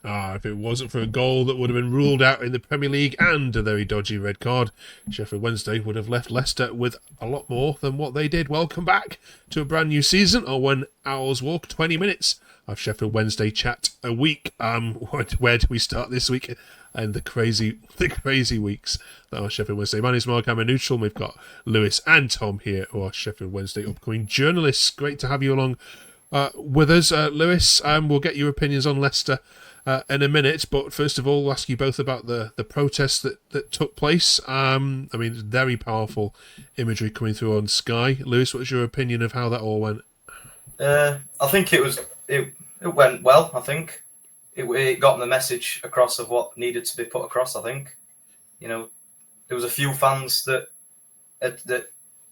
If it wasn't for a goal that would have been ruled out in the Premier League and a very dodgy red card, Sheffield Wednesday would have left Leicester with a lot more than what they did. Welcome back to a brand new season on When Owls Walk. 20 minutes of Sheffield Wednesday chat a week. Where do we start this week? And the crazy weeks that are Sheffield Wednesday. My name's Mark, I'm a neutral. We've got Lewis and Tom here, who are Sheffield Wednesday upcoming journalists. Great to have you along with us. Lewis, we'll get your opinions on Leicester in a minute, but first of all, we'll ask you both about the protests that took place. Very powerful imagery coming through on Sky. Lewis, what's your opinion of how that all went? I think it went well. I think it got the message across of what needed to be put across. I think, there was a few fans that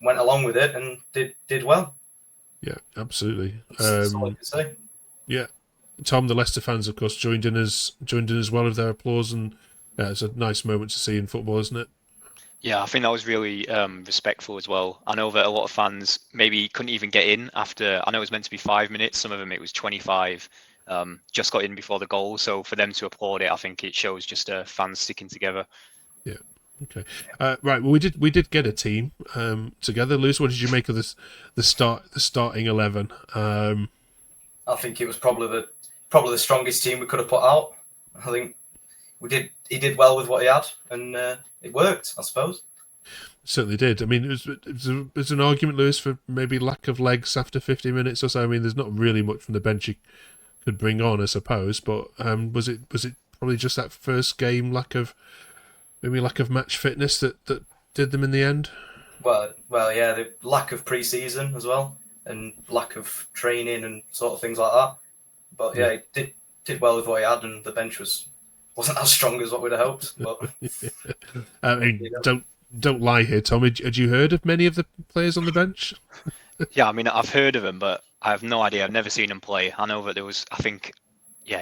went along with it and did well. Yeah, absolutely. That's all I can say. Yeah. Tom, the Leicester fans, of course, joined in as well with their applause, and it's a nice moment to see in football, isn't it? Yeah, I think that was really respectful as well. I know that a lot of fans maybe couldn't even get in after. I know it was meant to be 5 minutes. Some of them it was 25. Just got in before the goal. So for them to applaud it, I think it shows just fans sticking together. Yeah. Okay. Right. Well, we did get a team together. Lewis, what did you make of this? The starting 11. I think it was probably the strongest team we could have put out. I think he did well with what he had, and it worked, I suppose. Certainly did. I mean, it was an argument, Lewis, for maybe lack of legs after 50 minutes or so. I mean, there's not really much from the bench you could bring on, I suppose. But was it probably just that first game lack of match fitness that did them in the end? Well, yeah, the lack of pre-season as well, and lack of training and sort of things like that. But yeah, he did well with what he had, and the bench wasn't as strong as what we'd have hoped. But don't lie here, Tom. Had you heard of many of the players on the bench? Yeah, I mean, I've heard of them, but I have no idea. I've never seen them play. I know that there was, I think,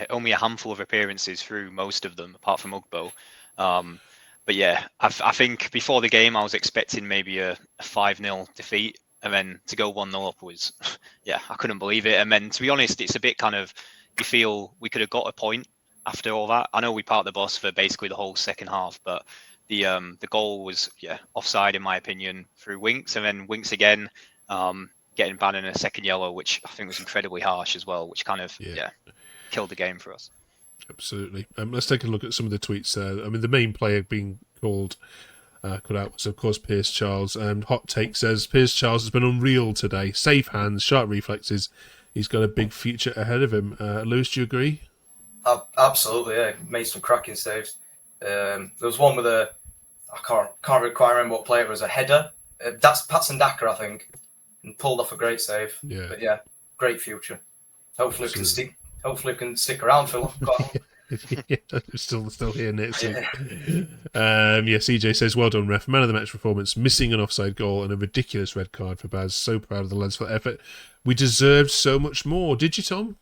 only a handful of appearances through most of them, apart from Ugbo. But yeah, I think before the game, I was expecting maybe a 5-0 defeat. And then to go 1-0 up was, I couldn't believe it. And then, to be honest, it's a bit kind of, you feel we could have got a point after all that. I know we parked the bus for basically the whole second half, but the goal was, offside in my opinion, through Winks. And then Winks again, getting banned in a second yellow, which I think was incredibly harsh as well, which kind of, killed the game for us. Absolutely. Let's take a look at some of the tweets there. I mean, the main player being called out was, of course, Pierce Charles. Hot Take says, Pierce Charles has been unreal today. Safe hands, sharp reflexes. He's got a big future ahead of him. Lewis, do you agree? Absolutely, yeah. Made some cracking saves. There was one with I can't quite remember what player it was, a header. That's Patson Daka, I think, and pulled off a great save. Yeah. But yeah, great future. Hopefully it can stick around for quite long. still here next week. CJ says, well done, ref. Man of the match performance, missing an offside goal and a ridiculous red card for Baz. So proud of the lads for effort. We deserved so much more. Did you, Tom?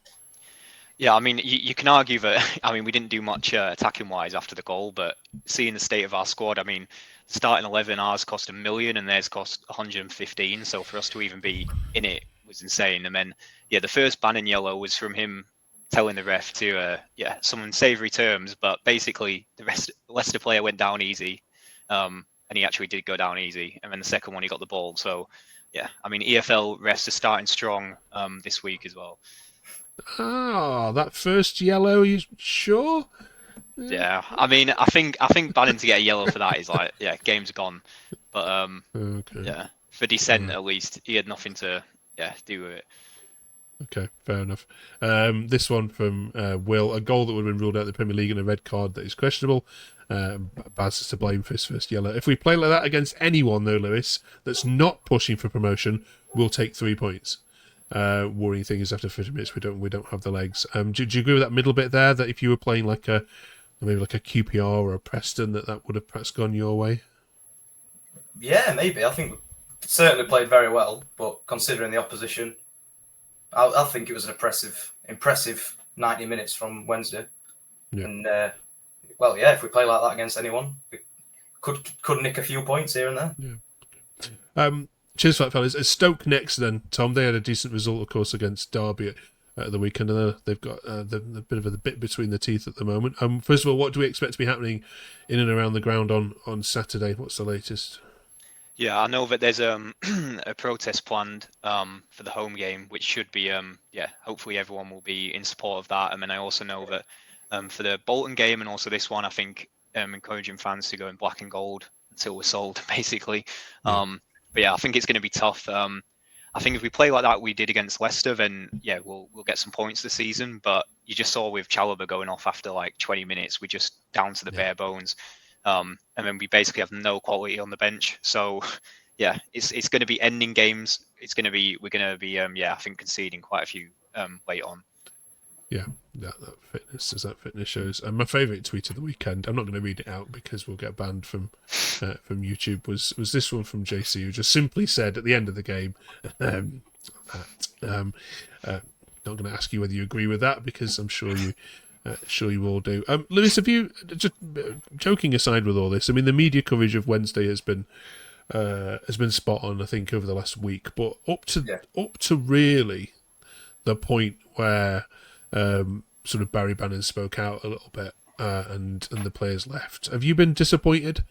Yeah, I mean, you can argue that, we didn't do much attacking-wise after the goal, but seeing the state of our squad, I mean, starting 11, ours cost $1 million and theirs cost 115, so for us to even be in it was insane. And then, the first ban in yellow was from him telling the ref to, some unsavoury terms, but basically the Leicester player went down easy, and he actually did go down easy, and then the second one he got the ball. So, EFL refs are starting strong this week as well. That first yellow, you sure? Yeah, I think banning to get a yellow for that is like, game's gone. But for dissent at least, he had nothing to do with it. Okay, fair enough. This one from Will, a goal that would have been ruled out of the Premier League and a red card that is questionable. Baz is to blame for his first yellow. If we play like that against anyone, though, Lewis, that's not pushing for promotion, we'll take 3 points. Worrying thing is after 50 minutes we don't have the legs. Do you agree with that middle bit there? That if you were playing like a QPR or a Preston, that would have perhaps gone your way? Yeah, maybe. I think we certainly played very well, but considering the opposition, I think it was an impressive 90 minutes from Wednesday. Yeah. And if we play like that against anyone, we could nick a few points here and there. Yeah. Cheers for that, fellas. Stoke next then, Tom. They had a decent result, of course, against Derby at the weekend. They've got the bit of the bit between the teeth at the moment. First of all, what do we expect to be happening in and around the ground on Saturday? What's the latest? Yeah, I know that there's a protest planned for the home game, which should be hopefully everyone will be in support of that. And then I also know that for the Bolton game and also this one, I think encouraging fans to go in black and gold until we're sold, basically. Yeah. But yeah, I think it's going to be tough. I think if we play like that we did against Leicester, then yeah, we'll get some points this season. But you just saw with Chalobah going off after like 20 minutes, we're just down to the bare bones. And then we basically have no quality on the bench. So yeah, it's going to be ending games. We're going to be I think conceding quite a few late on. Yeah, that fitness shows. And my favourite tweet of the weekend, I'm not going to read it out because we'll get banned from YouTube, was this one from JC, who just simply said at the end of the game not going to ask you whether you agree with that because I'm sure you all do. Lewis, have you, just joking aside with all this, I mean, the media coverage of Wednesday has been spot on, I think, over the last week, but up to really the point where sort of Barry Bannon spoke out a little bit and the players left. Have you been disappointed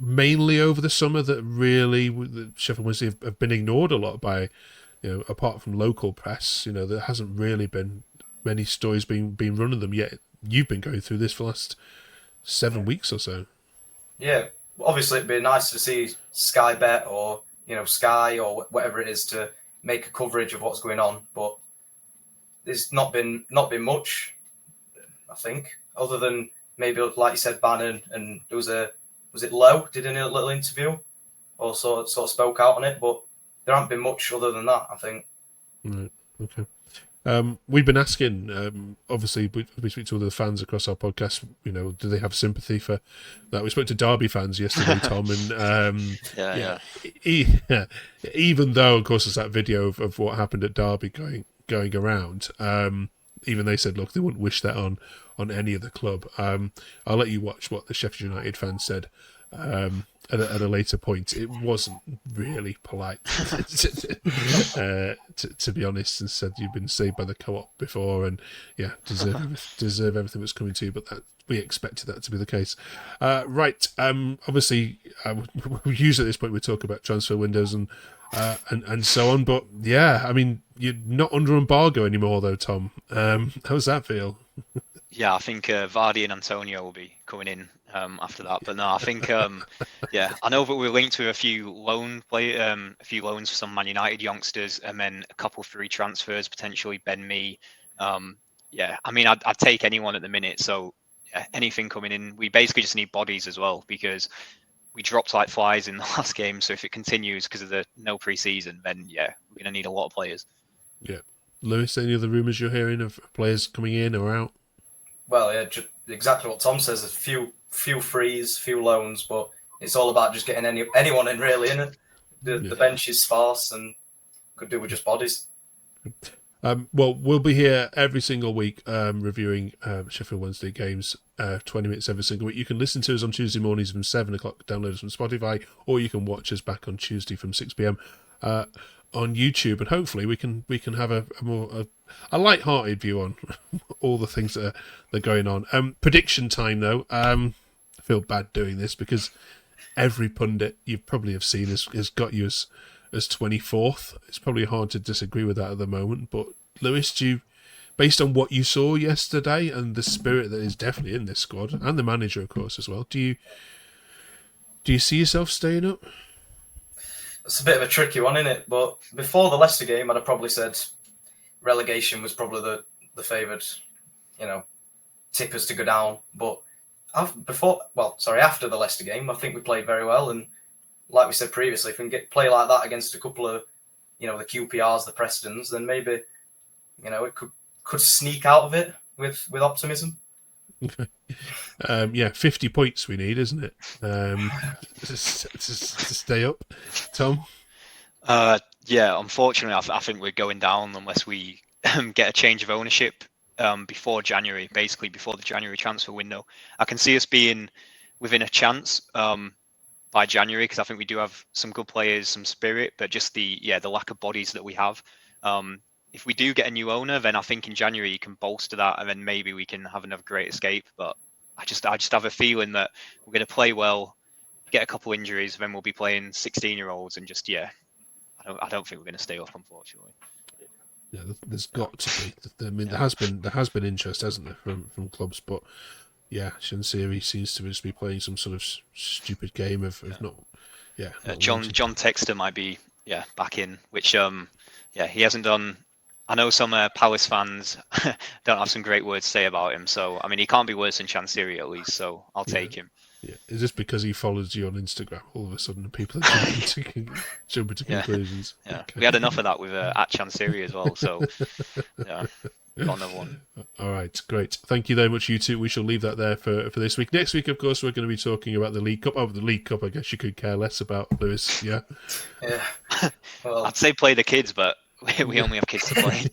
mainly over the summer that really the Sheffield Wednesday have been ignored a lot by, apart from local press, there hasn't really been many stories being run of them yet? You've been going through this for the last 7 weeks or so. Yeah, obviously it'd be nice to see Sky Bet or Sky or whatever it is to make a coverage of what's going on, but there's not been much, I think, other than maybe, like you said, Bannon, and there was it Lowe did a little interview or sort of spoke out on it, but there hasn't been much other than that, I think. Right. Okay. We've been asking, obviously, we speak to other fans across our podcast, do they have sympathy for that? We spoke to Derby fans yesterday, Tom, and even though, of course, there's that video of what happened at Derby going around, even they said, look, they wouldn't wish that on any other club. I'll let you watch what the Sheffield United fans said at a later point. It wasn't really polite, to be honest, and said you've been saved by the co-op before, and deserve everything that's coming to you. But that we expected that to be the case. Right. Obviously, we usually at this point we talk about transfer windows and so on. But yeah, I mean, you're not under embargo anymore, though, Tom. How does that feel? Yeah, I think Vardy and Antonio will be coming in after that. But no, I think I know that we're linked to a few loans for some Man United youngsters, and then a couple free transfers potentially. Ben Mee. I mean, I'd take anyone at the minute. So anything coming in, we basically just need bodies as well because we dropped like flies in the last game. So if it continues because of the no pre-season, then we're going to need a lot of players. Yeah, Lewis, any other rumours you're hearing of players coming in or out? Well, yeah, exactly what Tom says. A few frees, few loans, but it's all about just getting anyone in, really, isn't it? The bench is sparse and could do with just bodies. Well, we'll be here every single week reviewing Sheffield Wednesday games, 20 minutes every single week. You can listen to us on Tuesday mornings from 7 o'clock, download us from Spotify, or you can watch us back on Tuesday from 6 p.m. On YouTube, and hopefully we can have a more light-hearted view on all the things that are going on. Prediction time, though. I feel bad doing this because every pundit you probably have seen has got you as 24th. It's probably hard to disagree with that at the moment. But Lewis, based on what you saw yesterday and the spirit that is definitely in this squad, and the manager, of course, as well, do you see yourself staying up? It's a bit of a tricky one, isn't it? But before the Leicester game, I'd have probably said relegation was probably the favoured, tippers to go down. But after the Leicester game, I think we played very well. And like we said previously, if we can play like that against a couple of, the QPRs, the Prestons, then maybe, it could sneak out of it with optimism. 50 points we need, isn't it? To stay up, Tom. Unfortunately, I think we're going down unless we get a change of ownership before January, basically before the January transfer window. I can see us being within a chance by January because I think we do have some good players, some spirit, but just the lack of bodies that we have. if we do get a new owner, then I think in January you can bolster that, and then maybe we can have another great escape. But I just have a feeling that we're going to play well, get a couple injuries, then we'll be playing 16-year-olds, and just I don't think we're going to stay up, unfortunately. Yeah, there's got to be. I mean, there has been interest, hasn't there, from clubs, but yeah, Shansiri seems to just be playing some sort of stupid game of not. Yeah, John Textor might be back in, which he hasn't done. I know some Palace fans don't have some great words to say about him, so I mean he can't be worse than Shansiri at least, so I'll take him. Yeah, is this because he follows you on Instagram? All of a sudden, people are jumping to conclusions. Yeah, Okay. we had enough of that with at Chansiri as well. So got another one. All right, great. Thank you very much, you two. We shall leave that there for this week. Next week, of course, we're going to be talking about the League Cup. Oh, the League Cup, I guess you could care less about, Lewis. Yeah. Yeah. Well, I'd say play the kids, but we only have kids to play.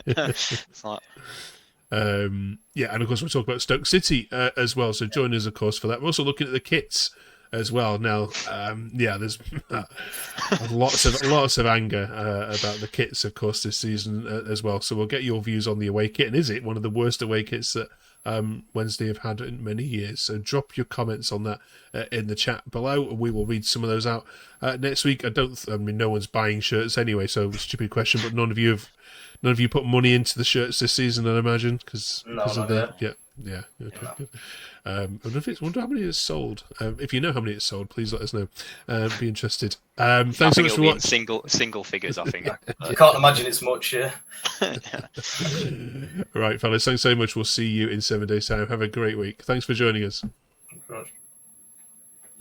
It's like. And of course we'll talk about Stoke City as well. So join us, of course, for that. We're also looking at the kits as well. Now, there's lots of anger about the kits, of course, this season as well. So we'll get your views on the away kit. And is it one of the worst away kits that Wednesday have had in many years? So drop your comments on that in the chat below. We will read some of those out next week. No one's buying shirts anyway, so stupid question, but none of you put money into the shirts this season, I imagine, because of the okay. Good. I wonder how many it's sold. If you know how many it's sold, please let us know. Be interested. Thanks so much for watching. Single figures, I think. I can't imagine it's much. Yeah. Right, fellas. Thanks so much. We'll see you in 7 days' time. Have a great week. Thanks for joining us. Thank you very much.